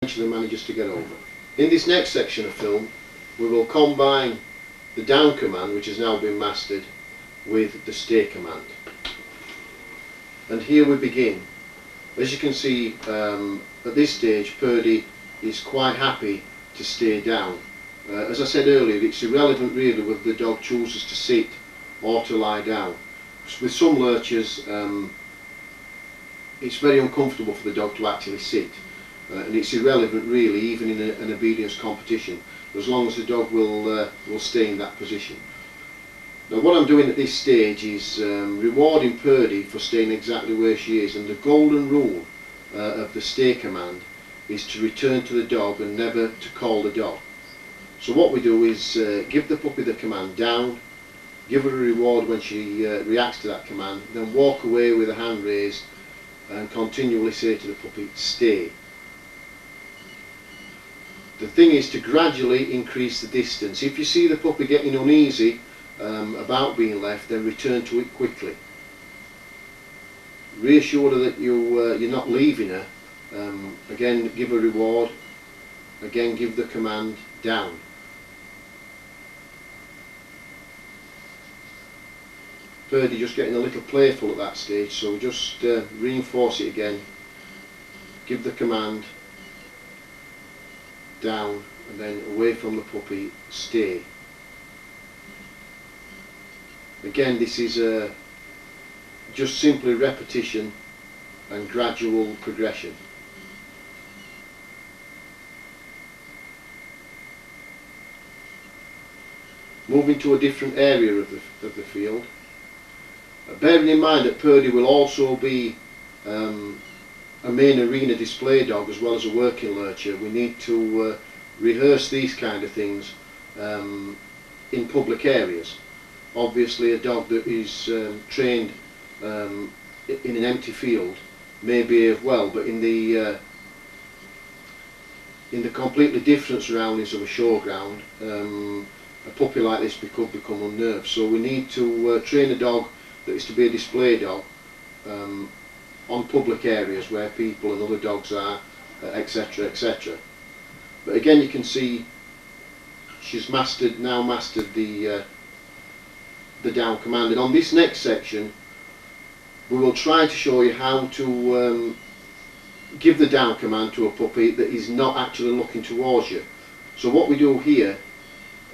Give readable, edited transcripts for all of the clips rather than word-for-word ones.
eventually manages to get over. In this next section of film, we will combine the down command, which has now been mastered, with the stay command. And here we begin. As you can see, at this stage Purdy is quite happy to stay down. As I said earlier, it's irrelevant really whether the dog chooses to sit or to lie down. With some lurchers, it's very uncomfortable for the dog to actually sit, and it's irrelevant really, even in an obedience competition, as long as the dog will stay in that position. Now what I'm doing at this stage is rewarding Purdy for staying exactly where she is, and the golden rule of the stay command is to return to the dog and never to call the dog. So what we do is give the puppy the command down, give her a reward when she reacts to that command, then walk away with a hand raised and continually say to the puppy, stay. The thing is to gradually increase the distance. If you see the puppy getting uneasy about being left, then return to it quickly. Reassure her that you're not leaving her. Again, give a reward. Again, give the command down. Purdy just getting a little playful at that stage, so we just reinforce it again. Give the command down, and then away from the puppy, stay. Again, this is just simply repetition and gradual progression. Moving to a different area of the field. Bearing in mind that Purdy will also be a main arena display dog as well as a working lurcher, we need to rehearse these kind of things in public areas. Obviously a dog that is trained in an empty field may behave well, but in the completely different surroundings of a showground, a puppy like this could become unnerved. So we need to train a dog that is to be a display dog on public areas where people and other dogs are, etc, etc. But again, you can see she's now mastered the down command, and on this next section we will try to show you how to give the down command to a puppy that is not actually looking towards you. So what we do here,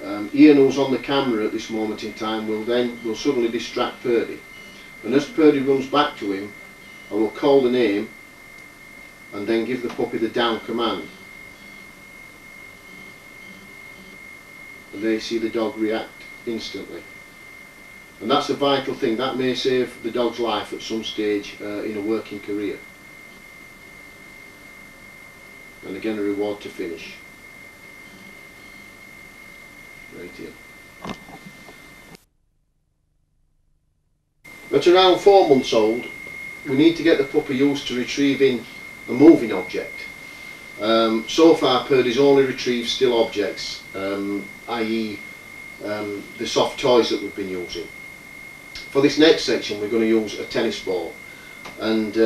Ian, who's on the camera at this moment in time, will suddenly distract Purdy, and as Purdy runs back to him, I will call the name and then give the puppy the down command, and there you see the dog react instantly. And that's a vital thing. That may save the dog's life at some stage in a working career. And again, a reward to finish. Right here. At around 4 months old, we need to get the puppy used to retrieving a moving object. So far Purdy's only retrieved still objects, i.e. the soft toys that we've been using. For this next section we're going to use a tennis ball, and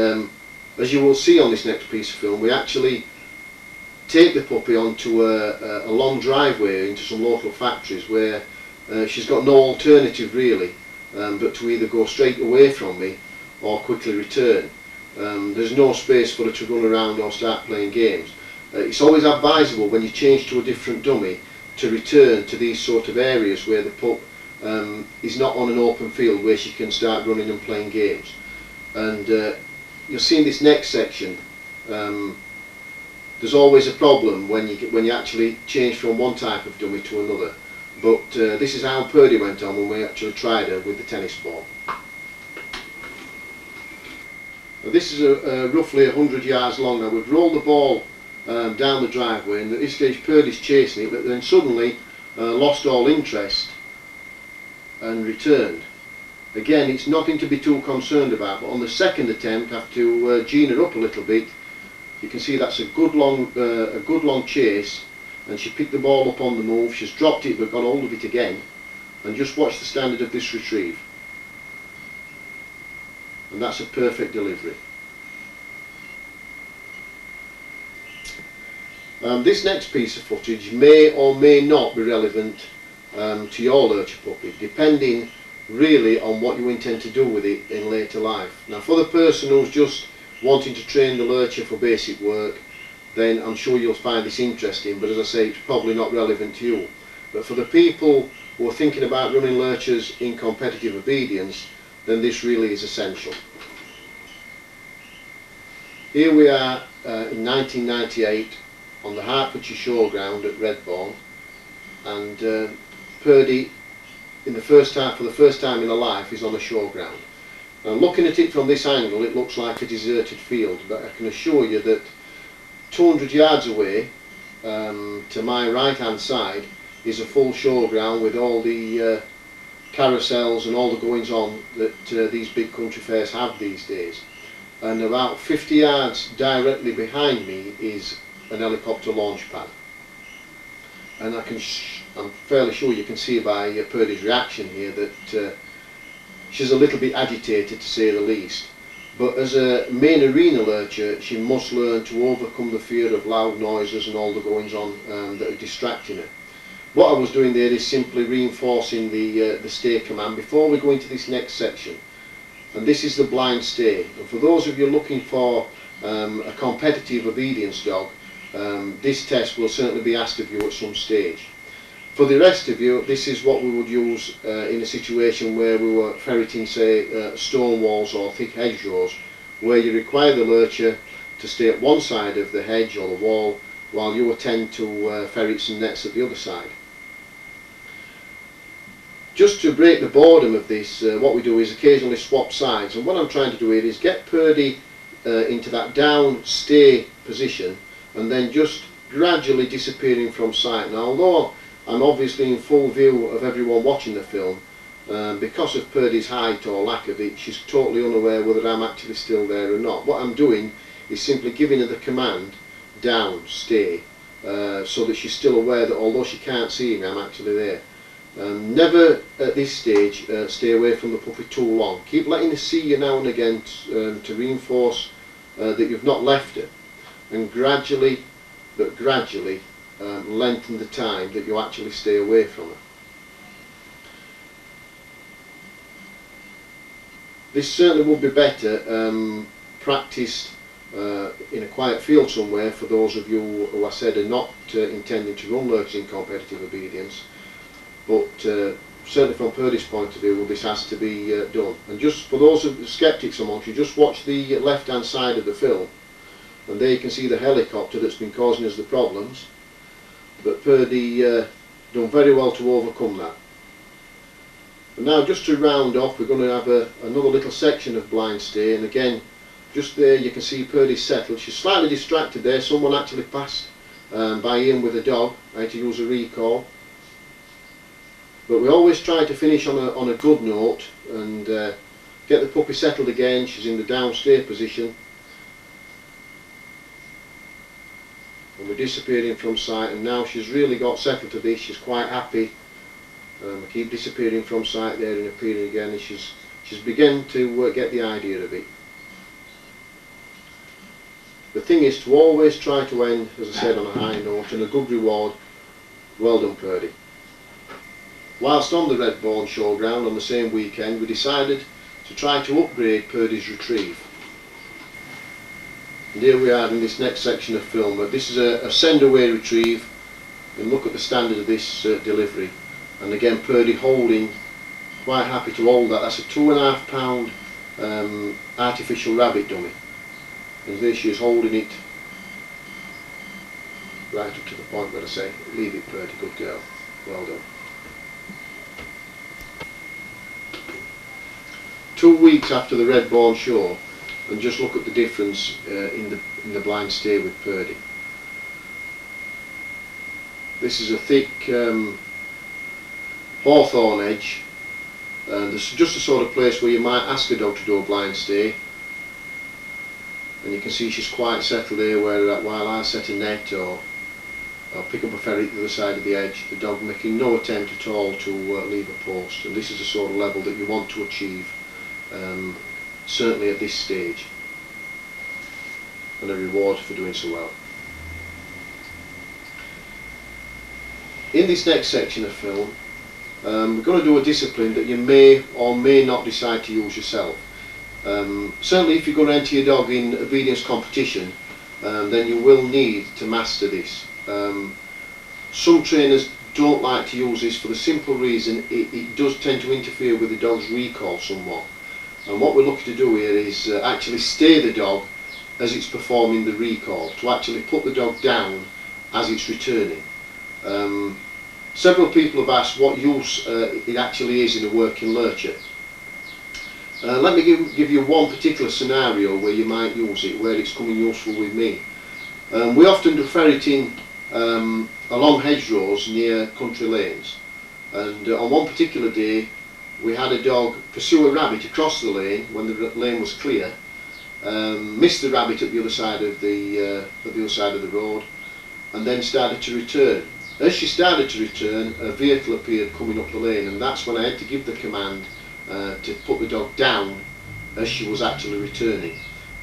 as you will see on this next piece of film, we actually take the puppy onto a long driveway into some local factories where she's got no alternative really but to either go straight away from me or quickly return. There's no space for her to run around or start playing games. It's always advisable when you change to a different dummy to return to these sort of areas where the pup is not on an open field where she can start running and playing games. And you'll see in this next section there's always a problem when you actually change from one type of dummy to another, but this is how Purdy went on when we actually tried her with the tennis ball. Now this is roughly 100 yards long. Now we've rolled the ball down the driveway, and at this stage Purdy's chasing it, but then suddenly lost all interest and returned. Again, it's nothing to be too concerned about, but on the second attempt, have to gene her up a little bit. You can see that's a good long chase, and she picked the ball up on the move. She's dropped it but got hold of it again, and just watch the standard of this retrieve. And that's a perfect delivery. This next piece of footage may or may not be relevant to your Lurcher puppy, depending really on what you intend to do with it in later life. Now, for the person who's just wanting to train the Lurcher for basic work, then I'm sure you'll find this interesting, but as I say, it's probably not relevant to you. But for the people who are thinking about running Lurchers in competitive obedience, then this really is essential. Here we are in 1998 on the Hertfordshire Showground at Redbourne, and Purdy for the first time in her life is on a showground. Now, looking at it from this angle, it looks like a deserted field, but I can assure you that 200 yards away to my right hand side is a full showground with all the carousels and all the goings on that these big country fairs have these days. And about 50 yards directly behind me is an helicopter launch pad. And I'm fairly sure you can see by Purdy's reaction here that she's a little bit agitated, to say the least. But as a main arena lurcher, she must learn to overcome the fear of loud noises and all the goings on that are distracting her. What I was doing there is simply reinforcing the stay command before we go into this next section. And this is the blind stay. And for those of you looking for a competitive obedience dog, this test will certainly be asked of you at some stage. For the rest of you, this is what we would use in a situation where we were ferreting, say, stone walls or thick hedgerows, where you require the lurcher to stay at one side of the hedge or the wall while you attend to ferrets and nets at the other side. Just to break the boredom of this, what we do is occasionally swap sides, and what I'm trying to do here is get Purdy into that down stay position and then just gradually disappearing from sight. Now, although I'm obviously in full view of everyone watching the film, because of Purdy's height or lack of it, she's totally unaware whether I'm actually still there or not. What I'm doing is simply giving her the command down, stay, so that she's still aware that although she can't see me, I'm actually there. Never at this stage stay away from the puppy too long. Keep letting her see you now and again to reinforce that you've not left her, and gradually lengthen the time that you actually stay away from her. This certainly would be better practiced in a quiet field somewhere for those of you who I said are not intending to run lurchers in competitive obedience, but certainly from Purdy's point of view this has to be done. And just for those of the sceptics amongst you, just watch the left hand side of the film, and there you can see the helicopter that's been causing us the problems, but Purdy done very well to overcome that. And now, just to round off, we're going to have another little section of blind stay, and again just there you can see Purdy settled. She's slightly distracted there, someone actually passed by Ian with a dog. I had to use a recall, but we always try to finish on a good note and get the puppy settled again. She's in the down stay position, and we're disappearing from sight, and now she's really got settled to this. She's quite happy. I keep disappearing from sight there and appearing again, and she's begun to get the idea of it. The thing is to always try to end, as I said, on a high note and a good reward. Well done, Purdy. Whilst on the Redbourne Showground on the same weekend, we decided to try to upgrade Purdy's retrieve. And here we are in this next section of film. This is a send away retrieve, and look at the standard of this delivery. And again, Purdy holding, quite happy to hold that. That's a 2.5 pound artificial rabbit dummy. And there she is holding it right up to the point where I say, leave it Purdy, good girl, well done. 2 weeks after the Redbourne show, and just look at the difference in the blind stay with Purdy. This is a thick hawthorn edge, and this is just the sort of place where you might ask a dog to do a blind stay. And you can see she's quite settled here, where while I set a net or pick up a ferret at the other side of the edge, the dog making no attempt at all to leave a post. And this is the sort of level that you want to achieve, certainly at this stage, and a reward for doing so well. in this next section of film, we're going to do a discipline that you may or may not decide to use yourself. Certainly if you're going to enter your dog in obedience competition, then you will need to master this. Some trainers don't like to use this for the simple reason it does tend to interfere with the dog's recall somewhat. And what we're looking to do here is actually stay the dog as it's performing the recall, to actually put the dog down as it's returning. Several people have asked what use it actually is in a working lurcher. Let me give you one particular scenario where you might use it, where it's coming useful with me. We often do ferreting along hedgerows near country lanes, and on one particular day we had a dog pursue a rabbit across the lane when the lane was clear, missed the rabbit at the other side of the road, and then started to return. As she started to return, a vehicle appeared coming up the lane, and that's when I had to give the command to put the dog down as she was actually returning.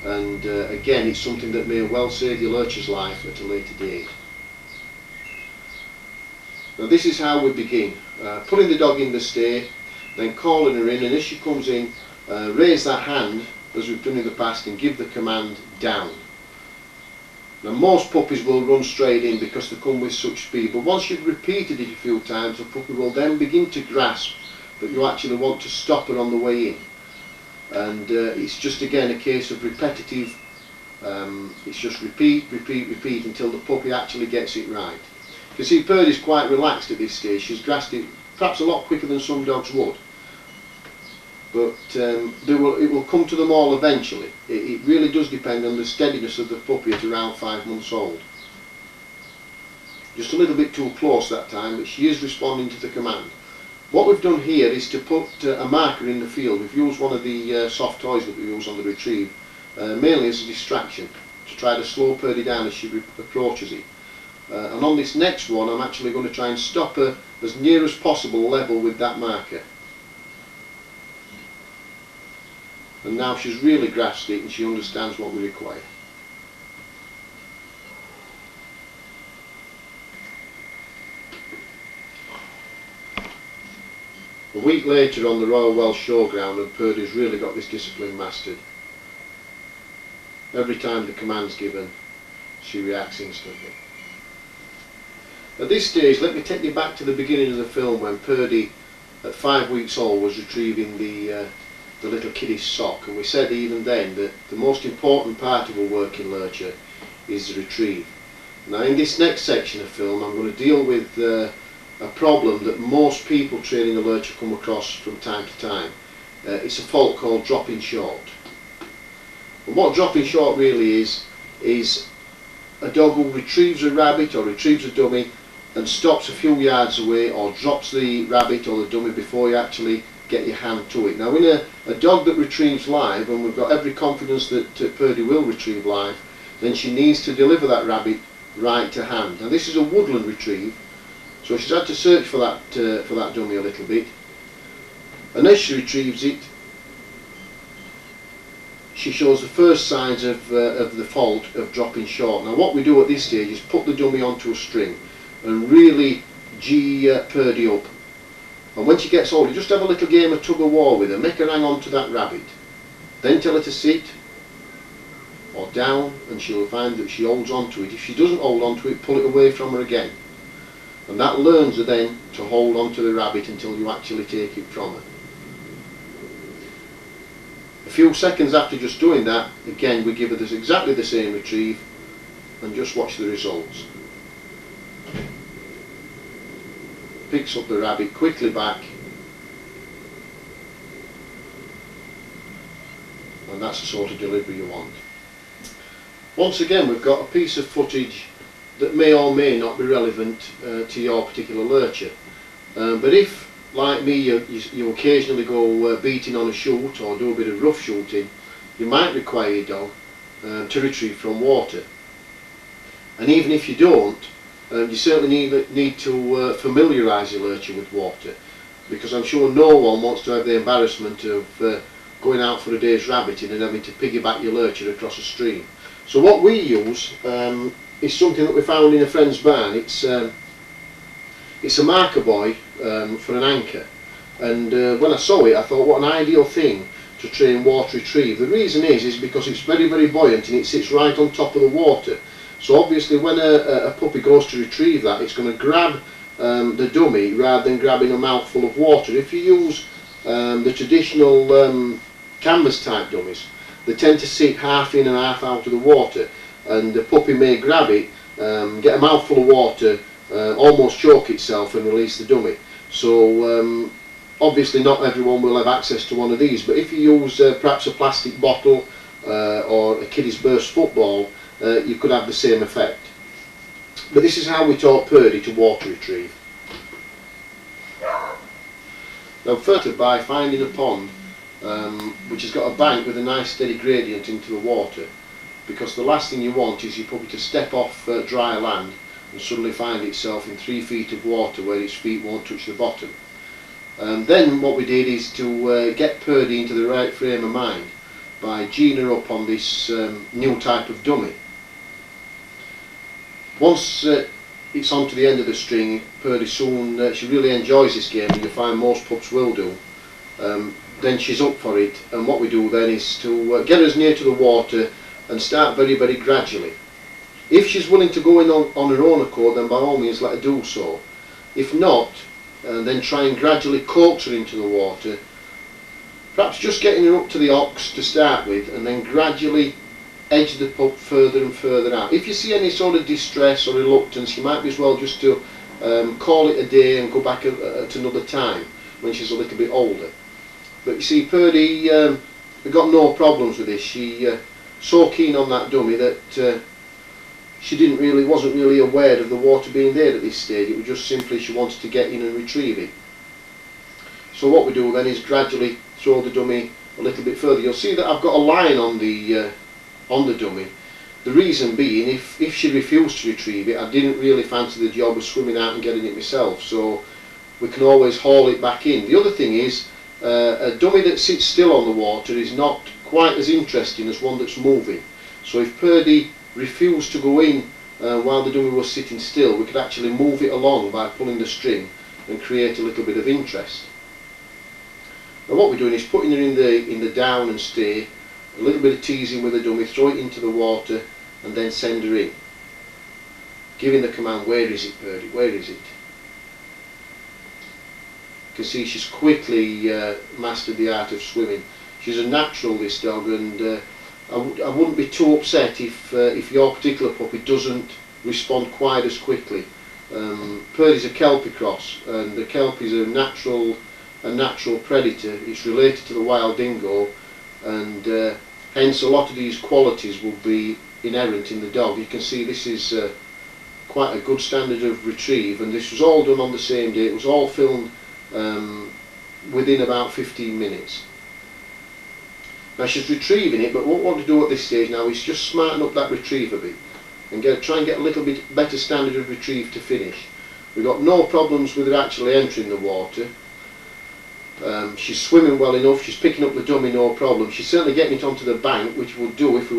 And again, it's something that may well save your lurcher's life at a later date. Now this is how we begin. Putting the dog in the stay, then calling her in, and as she comes in, raise that hand as we've done in the past and give the command down. Now most puppies will run straight in because they come with such speed, but once you've repeated it a few times, the puppy will then begin to grasp that you actually want to stop her on the way in. And it's just again a case of repetitive, it's just repeat until the puppy actually gets it right. You can see Purdy's quite relaxed at this stage. She's grasped it perhaps a lot quicker than some dogs would, but it will come to them all eventually. It really does depend on the steadiness of the puppy at around 5 months old. Just a little bit too close that time, but she is responding to the command. What we've done here is to put a marker in the field. We've used one of the soft toys that we use on the retrieve, mainly as a distraction, to try to slow Purdy down as she approaches it. And on this next one, I'm actually going to try and stop her as near as possible level with that marker. And now she's really grasped it and she understands what we require. A week later on the Royal Welsh Showground, and Purdy's really got this discipline mastered. Every time the command's given, she reacts instantly. At this stage, let me take you back to the beginning of the film when Purdy, at 5 weeks old, was retrieving the little kiddie's sock, and we said even then that the most important part of a working lurcher is the retrieve. Now in this next section of film I'm going to deal with a problem that most people training a lurcher come across from time to time. It's a fault called dropping short. And what dropping short really is a dog who retrieves a rabbit or retrieves a dummy and stops a few yards away, or drops the rabbit or the dummy before you actually get your hand to it. Now in a dog that retrieves live, and we've got every confidence that Purdy will retrieve live, then she needs to deliver that rabbit right to hand. Now this is a woodland retrieve, so she's had to search for that dummy a little bit, and as she retrieves it, she shows the first signs of the fault of dropping short. Now what we do at this stage is put the dummy onto a string and really gee Purdy up. And when she gets older, just have a little game of tug of war with her, make her hang on to that rabbit. Then tell her to sit or down, and she'll find that she holds on to it. If she doesn't hold on to it, pull it away from her again. And that learns her then to hold on to the rabbit until you actually take it from her. A few seconds after just doing that, again we give her this exactly the same retrieve, and just watch the results. Picks up the rabbit quickly back, and that's the sort of delivery you want. Once again, we've got a piece of footage that may or may not be relevant to your particular lurcher, but if, like me, you occasionally go beating on a shoot or do a bit of rough shooting, you might require your dog to retrieve from water. And even if you don't, you certainly need to familiarise your lurcher with water, because I'm sure no one wants to have the embarrassment of going out for a day's rabbiting and having to piggyback your lurcher across a stream. So what we use is something that we found in a friend's barn. It's It's a marker buoy for an anchor, and when I saw it I thought what an ideal thing to train water retrieve. The reason is because it's very buoyant and it sits right on top of the water, so obviously when a puppy goes to retrieve that, it's going to grab the dummy rather than grabbing a mouthful of water. If you use the traditional canvas type dummies, they tend to sit half in and half out of the water, and the puppy may grab it, get a mouthful of water, almost choke itself and release the dummy. So obviously not everyone will have access to one of these, but if you use perhaps a plastic bottle or a kiddie's burst football, you could have the same effect. But this is how we taught Purdy to water retrieve. Now further, by finding a pond which has got a bank with a nice steady gradient into the water, because the last thing you want is your puppy to step off dry land and suddenly find itself in 3 feet of water where its feet won't touch the bottom. Then what we did is to get Purdy into the right frame of mind by geeing her up on this new type of dummy. Once it's on to the end of the string, Purdy soon, she really enjoys this game, and you'll find most pups will do. Then she's up for it, and what we do then is to get her as near to the water and start very gradually. If she's willing to go in on her own accord, then by all means let her do so. If not, then try and gradually coax her into the water, perhaps just getting her up to the ox to start with, and then gradually edge the pup further and further out. If you see any sort of distress or reluctance, you might be as well just to call it a day and go back at another time when she's a little bit older. But you see, Purdy got no problems with this. She so keen on that dummy that she wasn't really aware of the water being there at this stage. It was just simply she wanted to get in and retrieve it. So what we do then is gradually throw the dummy a little bit further. You'll see that I've got a line on the dummy. The reason being, if she refused to retrieve it, I didn't really fancy the job of swimming out and getting it myself, so we can always haul it back in. The other thing is, a dummy that sits still on the water is not quite as interesting as one that's moving. So if Purdy refused to go in while the dummy was sitting still, we could actually move it along by pulling the string and create a little bit of interest. Now what we're doing is putting her in the down and stay, a little bit of teasing with the dummy, throw it into the water and then send her in. Giving the command, "Where is it, Purdy? Where is it?" You can see she's quickly mastered the art of swimming. She's a natural, this dog, and I wouldn't be too upset if your particular puppy doesn't respond quite as quickly. Purdy's a Kelpie cross, and the Kelpie is a natural predator. It's related to the wild dingo, and hence a lot of these qualities will be inherent in the dog. You can see this is quite a good standard of retrieve, and this was all done on the same day. It was all filmed within about 15 minutes. Now she's retrieving it, but what we want to do at this stage now is just smarten up that retrieve a bit and try and get a little bit better standard of retrieve to finish. We've got no problems with her actually entering the water. She's swimming well enough, she's picking up the dummy, no problem. She's certainly getting it onto the bank, which would do if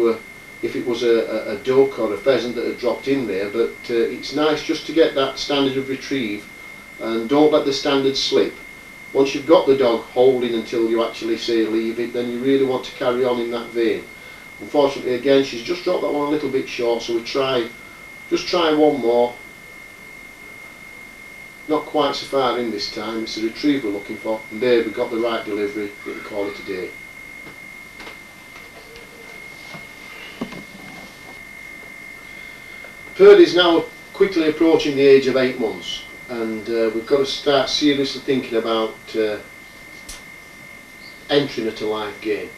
it was a duck or a pheasant that had dropped in there, but it's nice just to get that standard of retrieve, and don't let the standard slip. Once you've got the dog holding until you actually say leave it, then you really want to carry on in that vein. Unfortunately again, she's just dropped that one a little bit short, so just try one more. Not quite so far in this time. It's a retrieve we're looking for, and there we've got the right delivery. We can call it a day. Purdy's now quickly approaching the age of 8 months, and we've got to start seriously thinking about entering at a live game.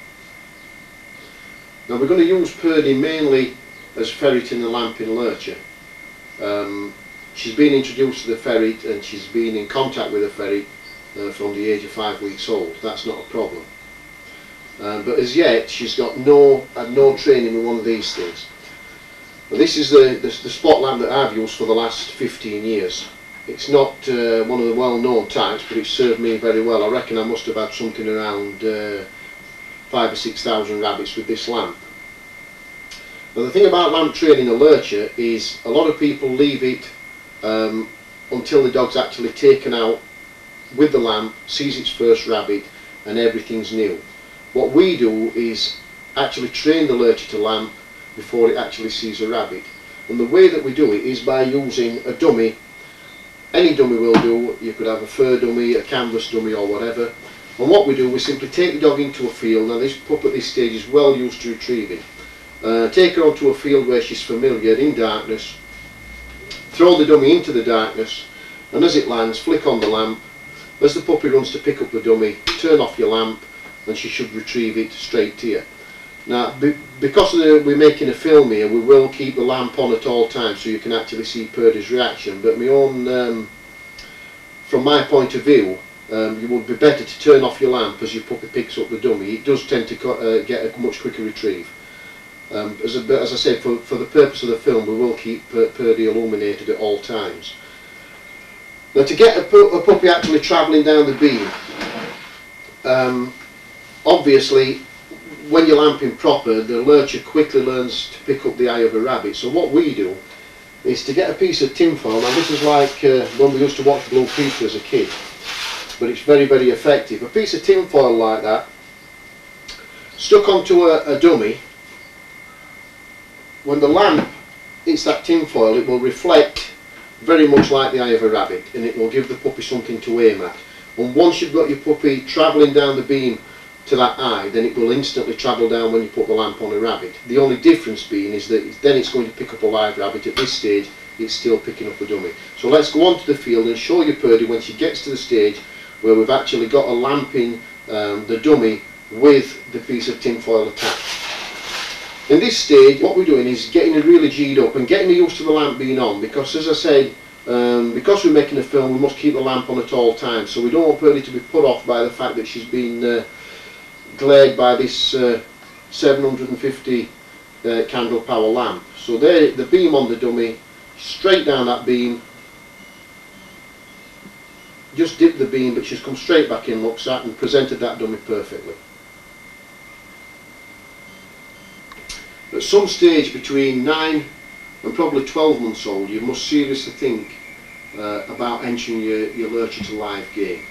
Now we're going to use Purdy mainly as ferret in the lamping Lurcher. She's been introduced to the ferret and she's been in contact with the ferret from the age of 5 weeks old. That's not a problem. But as yet she's had no training with one of these things. Now, this is the spot lamp that I've used for the last 15 years. It's not one of the well-known types, but it's served me very well. I reckon I must have had something around 5,000 or 6,000 rabbits with this lamp. Now the thing about lamp training a Lurcher is a lot of people leave it until the dog's actually taken out with the lamp, sees its first rabbit, and everything's new. What we do is actually train the lurcher to lamp before it actually sees a rabbit. And the way that we do it is by using a dummy. Any dummy will do. You could have a fur dummy, a canvas dummy, or whatever. And what we do, we simply take the dog into a field. Now this pup at this stage is well used to retrieving. Take her onto a field where she's familiar, in darkness. Throw the dummy into the darkness, and as it lands, flick on the lamp. As the puppy runs to pick up the dummy, turn off your lamp, and she should retrieve it straight to you. Now, because we're making a film here, we will keep the lamp on at all times so you can actually see Purdy's reaction. But from my point of view, you would be better to turn off your lamp as your puppy picks up the dummy. It does tend to get a much quicker retrieve. As I said, for the purpose of the film, we will keep Purdy illuminated at all times. Now, to get a puppy actually travelling down the beam, obviously, when you're lamping proper, the lurcher quickly learns to pick up the eye of a rabbit. So what we do is to get a piece of tinfoil. Now this is like when we used to watch Blue Peter as a kid, but it's very, very effective. A piece of tinfoil like that, stuck onto a dummy. When the lamp hits that tinfoil, it will reflect very much like the eye of a rabbit, and it will give the puppy something to aim at. And once you've got your puppy travelling down the beam to that eye, then it will instantly travel down when you put the lamp on a rabbit. The only difference being is that then it's going to pick up a live rabbit. At this stage, it's still picking up a dummy. So let's go onto the field and show you Purdy when she gets to the stage where we've actually got a lamp in the dummy with the piece of tinfoil attached. In this stage, what we're doing is getting her really G'd up and getting her used to the lamp being on, because as I said, because we're making a film, we must keep the lamp on at all times. So we don't want Purdy to be put off by the fact that she's been glared by this 750 candle power lamp. So there, the beam on the dummy, straight down that beam, just dip the beam, but she's come straight back in, looks at, and presented that dummy perfectly. At some stage between 9 and probably 12 months old, you must seriously think about entering your lurcher to live game.